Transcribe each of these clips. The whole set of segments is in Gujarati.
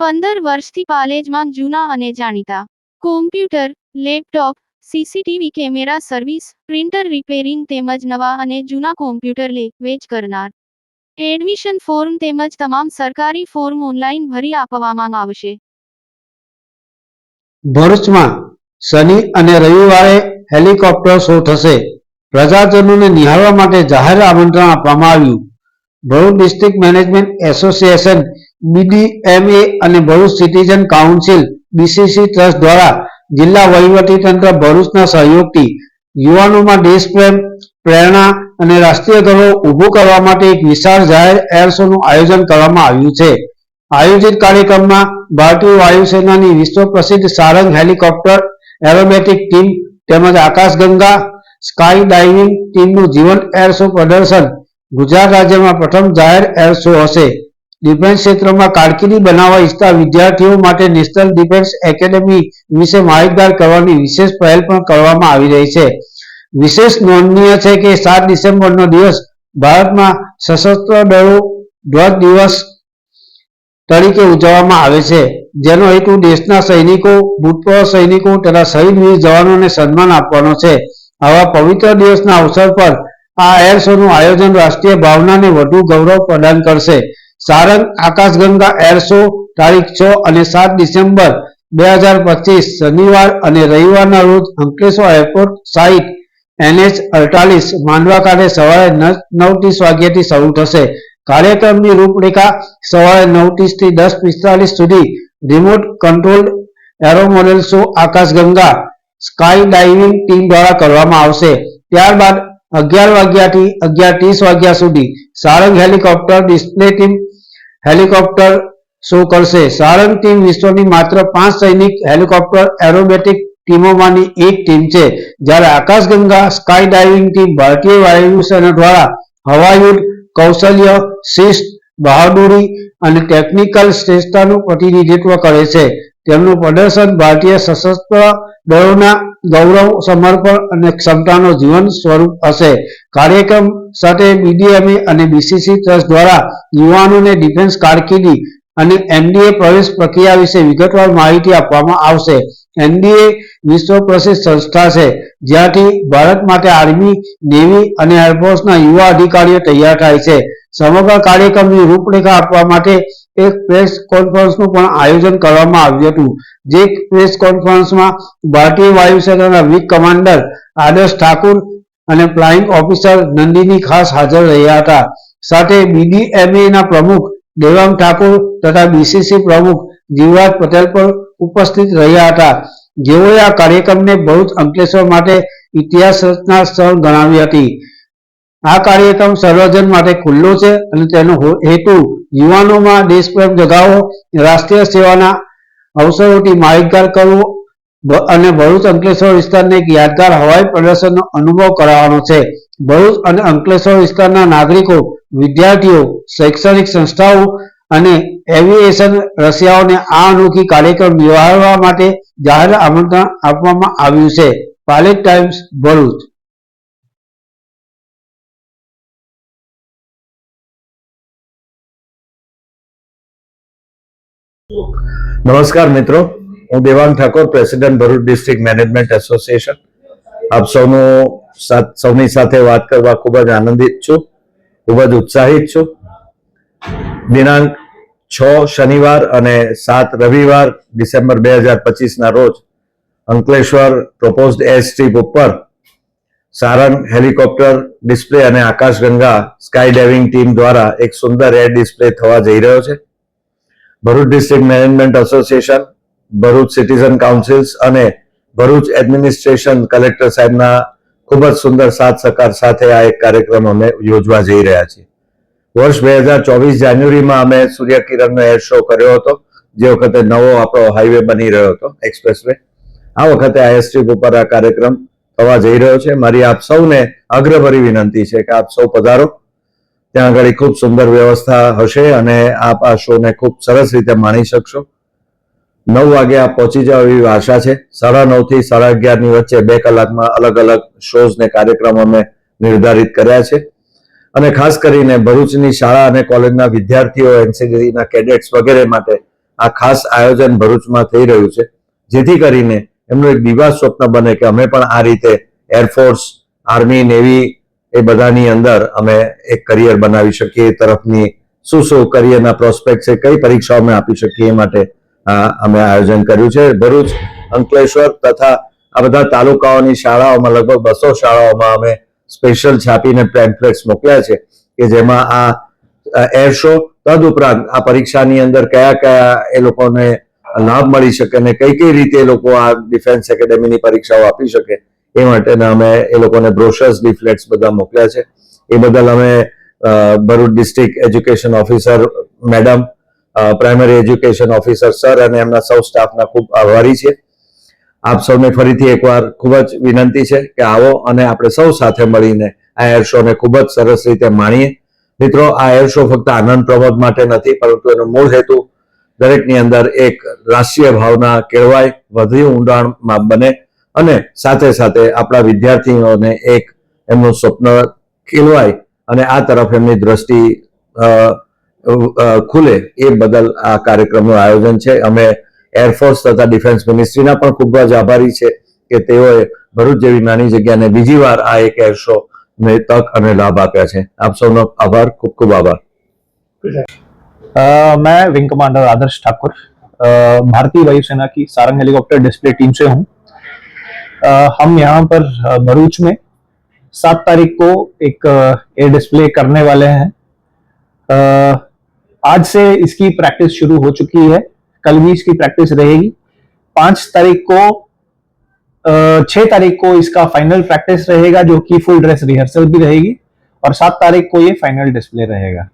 15 વર્ષથી પાલેજમાં જૂના અને જાણીતા computer, laptop, CCTV camera service, printer repairing તેમજ નવા અને જૂના કોમ્પ્યુટર લે વેચ કરનાર. એડમિશન ફોર્મ તેમજ તમામ સરકારી ફોર્મ ઓનલાઈન ભરી આપવામાં આવશે. ભરૂચમાં શનિ અને રવિવારે હેલિકોપ્ટર શો થશે. પ્રજાજનોને નિહાળવા માટે જાહેર આમંત્રણ આપવામાં આવ્યું. Bharuch district management association BDMA અને Bharuch citizen council BCC trust દ્વારા જિલ્લા વહીવટીતંત્ર ભરૂચના સહયોગથી યુવાનોમાં દેશપ્રેમ, પ્રેરણા અને રાષ્ટ્રીય ગૌરવ ઊભું કરવા માટે એક વિશાળ જાહેર એર શોનું આયોજન કરવામાં આવ્યું છે. આયોજિત કાર્યક્રમમાં ભારતીય વાયુસેનાની વિશ્વ પ્રસિદ્ધ સારંગ હેલિકોપ્ટર એરોબેટિક ટીમ તેમજ આકાશગંગા સ્કાય ડાઇવિંગ ટીમનું જીવંત એર શો પ્રદર્શન ગુજરાત રાજ્યમાં પ્રથમ જાહેર એર શો હશે. ડિફેન્સ ક્ષેત્રમાં કારકિર્દી બનાવવા ઈચ્છતા વિદ્યાર્થીઓ માટે નેશનલ ડિફેન્સ એકેડેમી વિશે માહિતગાર કરવાની વિશેષ પહેલ પણ કરવામાં આવી રહી છે. વિશેષ નોંધનીય છે કે 7 ડિસેમ્બરનો દિવસ ભારતમાં સશસ્ત્ર દળો ધ્વજ દિવસ તરીકે ઉજવવામાં આવે છે, જેનો હેતુ દેશના સૈનિકો, ભૂતપૂર્વ સૈનિકો તથા શહીદ વીર જવાનોને સન્માન આપવાનો છે. આવા પવિત્ર દિવસના અવસર પર આ એર શોનું આયોજન રાષ્ટ્રીય ભાવનાને વધુ ગૌરવ પ્રદાન કરશે. સારંગ આકાશગંગા એર શો તારીખ 6 અને 7 ડિસેમ્બર 2025 શનિવાર અને રવિવારના રોજ અંકલેશ્વર એરપોર્ટ સાઇટ NH48 માંડવા ખાતે સવારે 9:30 વાગ્યાથી શરૂ થશે. કાર્યક્રમની રૂપરેખા સવારે 9:30 થી 10:45 સુધી remote controlled aero model show Akashganga sky diving team દ્વારા કરવામાં આવશે. ત્યારબાદ 11 વાગ્યાથી 11:30 વાગ્યા સુધી Sarang helicopter display team helicopter show કરશે. સારંગ ટીમ વિશ્વની માત્ર 5 સૈનિક હેલિકોપ્ટર એરોબેટિક ટીમોમાંની એક ટીમ છે, જ્યારે આકાશગંગા સ્કાય ડાઇવિંગ ટીમ ભારતીય વાયુસેના દ્વારા હવાયુદ્ધ, કૌશલ્ય, શિસ્ત, બહાદુરી અને ટેકનિકલ શ્રેષ્ઠતાનું પ્રતિનિધિત્વ કરે છે. તેમનું પ્રદર્શન ભારતીય સશસ્ત્ર દળોના ગૌરવ, સમર્પણ અને ક્ષમતાનો જીવંત સ્વરૂપ હશે. કાર્યક્રમ સાથે BDMA અને BCC ટ્રસ્ટ દ્વારા યુવાનોને ડિફેન્સ કારકિર્દી અને NDA પ્રવેશ પ્રક્રિયા વિશે વિગતવાર માહિતી આપવામાં આવશે. NDA વિશ્વ પ્રસિદ્ધ સંસ્થા છે, જ્યાંથી ભારત માટે આર્મી, નેવી અને એરફોર્સના યુવા અધિકારીઓ તૈયાર થાય છે. સમગ્ર કાર્યક્રમની રૂપરેખા આપવા માટે એક પ્રેસ કોન્ફરન્સનું પણ આયોજન કરવામાં આવ્યું હતું. જે પ્રેસ કોન્ફરન્સમાં ભારતીય વાયુસેનાના વિંગ કમાન્ડર આદર્શ ઠાકુર અને ફ્લાઇંગ ઓફિસર નંદિની ખાસ હાજર રહ્યા હતા. સાથે BDMAના પ્રમુખ દેવાંગ ઠાકુર તથા BCC પ્રમુખ જીવરાજ પટેલ પણ ઉપસ્થિત રહ્યા હતા, જેઓએ આ કાર્યક્રમને ભરૂચ અંકલેશ્વર માટે ઇતિહાસ રચનાર સ્થળ ગણાવી હતી. આ કાર્યક્રમ સર્વજન માટે ખુલ્લો છે અને તેનો હેતુ યુવાનોમાં દેશપ્રેમ જગાવવો, રાષ્ટ્રીય સેવાના અવસરોથી માહિતગાર કરવો અને ભરૂચ અંકલેશ્વર વિસ્તારને એક યાદગાર હવાઈ પ્રદર્શનનો અનુભવ કરાવવાનો છે. ભરૂચ અને અંકલેશ્વર વિસ્તારના નાગરિકો, વિદ્યાર્થીઓ, શૈક્ષણિક સંસ્થાઓ અને એવિએશન રસિયાઓને આ અનોખી કાર્યક્રમ નિહાળવા માટે જાહેર આમંત્રણ આપવામાં આવ્યું છે. પાલેજ ટાઈમ્સ, ભરૂચ. નમસ્કાર મિત્રો, હું Devang Thakor, president Bharuch district management association. આપ સૌની સાથે વાત કરવા ખૂબ જ આનંદિત છું, ખૂબ જ ઉત્સાહિત છું. દિનાંક 6 શનિવાર અને 7 રવિવાર ડિસેમ્બર 2025ના રોજ અંકલેશ્વર પ્રપોઝડ એર સ્ટ્રીપ ઉપર સારંગ હેલિકોપ્ટર ડિસ્પ્લે અને આકાશગંગા સ્કાય ડાઇવિંગ ટીમ દ્વારા એક સુંદર એર ડિસ્પ્લે થવા જઈ રહ્યો છે. Bharuch district management association, Bharuch citizen councils અને ભરૂચ એડમિનિસ્ટ્રેશન કલેક્ટર સાહેબના ખૂબ જ સુંદર સાથ સહકાર સાથે આ એક કાર્યક્રમ અમે યોજવા જઈ રહ્યા છીએ. વર્ષ 2024 જાન્યુઆરીમાં અમે સૂર્યકિરણનો એર શો કર્યો હતો, જે વખતે નવો આપણો હાઈવે બની રહ્યો હતો, એક્સપ્રેસવે. આ વખતે આ એર સ્ટ્રીપ ઉપર આ કાર્યક્રમ થવા જઈ રહ્યો છે. મારી આપ સૌને આગ્રહભરી વિનંતી છે કે આપ સૌ પધારો. ત્યાં આગળ ખૂબ સુંદર વ્યવસ્થા હશે અને આપ આ શોને ખૂબ સરસ રીતે માણી શકશો. 9 વાગે આપ પહોંચી જાવ એવી આશા છે. 9:30 થી 11:30ની વચ્ચે 2 કલાકમાં અલગ અલગ શોઝ ને કાર્યક્રમો અમે નિર્ધારિત કર્યા છે. અને ખાસ કરીને ભરૂચની શાળા અને કોલેજના વિદ્યાર્થીઓ, એનસીસીના કેડેટ્સ વગેરે માટે આ ખાસ આયોજન ભરૂચમાં થઈ રહ્યું છે, જેથી કરીને એમનું એક દિવા સ્વપ્ન બને કે અમે પણ આ રીતે એરફોર્સ, આર્મી, નેવી એ બધાની અંદર અમે એક કરિયર બનાવી શકીએ. એ તરફની શું કરિયરના પ્રોસ્પેક્ટ છે, કઈ પરીક્ષાઓ અમે આપી શકીએ, એ માટે અમે આયોજન કર્યું છે. ભરૂચ, અંકલેશ્વર તથા આ બધા તાલુકાઓની શાળાઓમાં લગભગ 200 શાળાઓમાં અમે સ્પેશિયલ છાપીને પેમ્ફલેટ્સ મોકલ્યા છે કે જેમાં આ એર શો તદુપરાંત આ પરીક્ષાની અંદર કયા કયા એ લોકોને લાભ મળી શકે અને કઈ કઈ રીતે એ લોકો આ ડિફેન્સ એકેડેમીની પરીક્ષાઓ આપી શકે એ માટેના અમે એ લોકોને બ્રોશર્સ, લીફલેટ્સ બધા મોકલ્યા છે. એ બદલ અમે Bharuch district education officer madam, primary education officer sir અને એમના સૌ સ્ટાફના ખૂબ આભારી છે. આપ સૌને ફરીથી એકવાર ખૂબ જ વિનંતી છે કે આવો અને આપણે સૌ સાથે મળીને આ એર શોને ખૂબ જ સરસ રીતે માણીએ. મિત્રો, આ એર શો ફક્ત આનંદ પ્રમોદ માટે નથી, પરંતુ એનો મૂળ હેતુ દરેકની અંદર એક રાષ્ટ્રીય ભાવના કેળવાય, વધુ ઊંડાણમાં બને અને સાથે સાથે આપણા વિદ્યાર્થીઓને એક એમનું સ્વપ્ન ખીલવાય અને આ તરફ એમની દ્રષ્ટિ ખુલે, એ બદલ આ કાર્યક્રમનું આયોજન છે. અમે એરફોર્સ તથા ડિફેન્સ મિનિસ્ટ્રીના પણ ખૂબ જ આભારી છે કે તેઓએ ભરૂચ જેવી નાની જગ્યાને બીજી વાર આ એક એર શો ને તક અને લાભ આપ્યા છે. આપ સૌનો આભાર, ખૂબ ખૂબ આભાર. मैं विंग कमांडर आदर्श ठाकुर भारतीय वायुसेना की सारंग हेलीकॉप्टर डिस्प्ले टीम से हूं। हम यहाँ पर भरूच में 7 तारीख को एक एयर डिस्प्ले करने वाले हैं। आज से इसकी प्रैक्टिस शुरू हो चुकी है, कल भी इसकी प्रैक्टिस रहेगी। 5 तारीख को 6 तारीख को इसका फाइनल प्रैक्टिस रहेगा, जो कि फुल ड्रेस रिहर्सल भी रहेगी, और 7 तारीख को ये फाइनल डिस्प्ले रहेगा।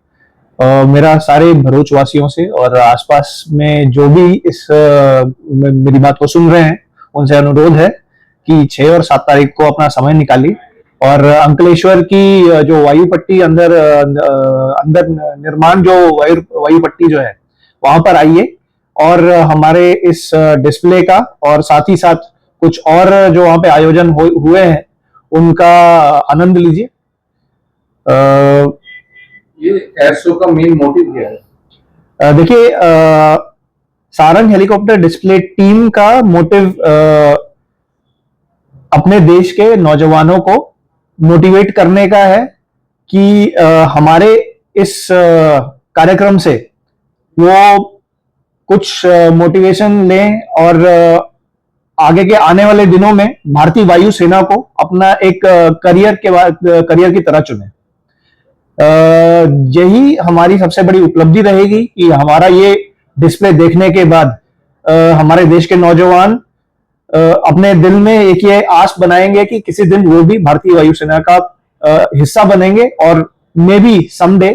मेरा सारे भरूच वासियों से और आसपास में जो भी इस मेरी बात को सुन रहे हैं उनसे अनुरोध है कि 6 और 7 तारीख को अपना समय निकालिए और अंकलेश्वर की जो वायु पट्टी अंदर निर्माण जो वायु पट्टी जो है वहां पर आइए और हमारे इस डिस्प्ले का और साथ ही साथ कुछ और जो वहां पे आयोजन हुए हैं उनका आनंद लीजिए। ये एयर शो का मेन मोटिव क्या है? देखिए, सारंग हेलीकॉप्टर डिस्प्ले टीम का मोटिव अपने देश के नौजवानों को मोटिवेट करने का है कि हमारे इस कार्यक्रम से वो कुछ मोटिवेशन लें और आगे के आने वाले दिनों में भारतीय वायुसेना को अपना एक करियर की तरह चुने। यही हमारी सबसे बड़ी उपलब्धि रहेगी कि हमारा ये डिस्प्ले देखने के बाद हमारे देश के नौजवान अपने दिल में एक ये आस बनाएंगे कि किसी दिन वो भी भारतीय वायुसेना का हिस्सा बनेंगे और maybe someday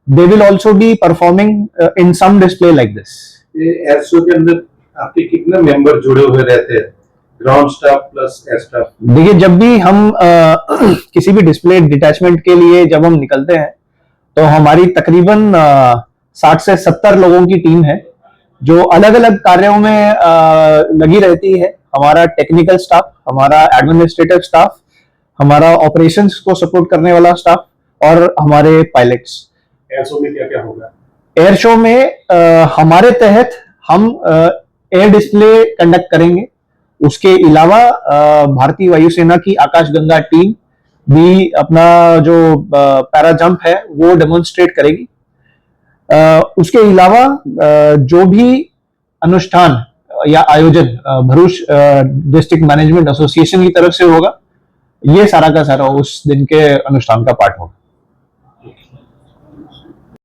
they will also be performing in some display like this. ये एयर शो के अंदर आपके कितने मेंबर जुड़े हुए रहते हैं, ground staff plus air staff? देखिए, जब भी हम किसी भी डिस्प्ले डिटैचमेंट के लिए जब हम निकलते हैं तो हमारी तकरीबन 60 से 70 लोगों की टीम है जो अलग अलग कार्यों में लगी रहती है। हमारा टेक्निकल स्टाफ, हमारा एडमिनिस्ट्रेटिव स्टाफ, हमारा ऑपरेशंस को सपोर्ट करने वाला स्टाफ और हमारे पायलट्स। एयर शो में क्या क्या होगा? एयर शो में हमारे तहत हम एयर डिस्प्ले कंडक्ट करेंगे। उसके अलावा भारतीय वायुसेना की आकाशगंगा टीम भी अपना जो पैरा जंप है वो डेमोन्स्ट्रेट करेगी। उसके अलावा जो भी अनुष्ठान या आयोजन भरूच डिस्ट्रिक्ट मैनेजमेंट एसोसिएशन की तरफ से होगा, ये सारा का सारा उस दिन के अनुष्ठान का पार्ट होगा।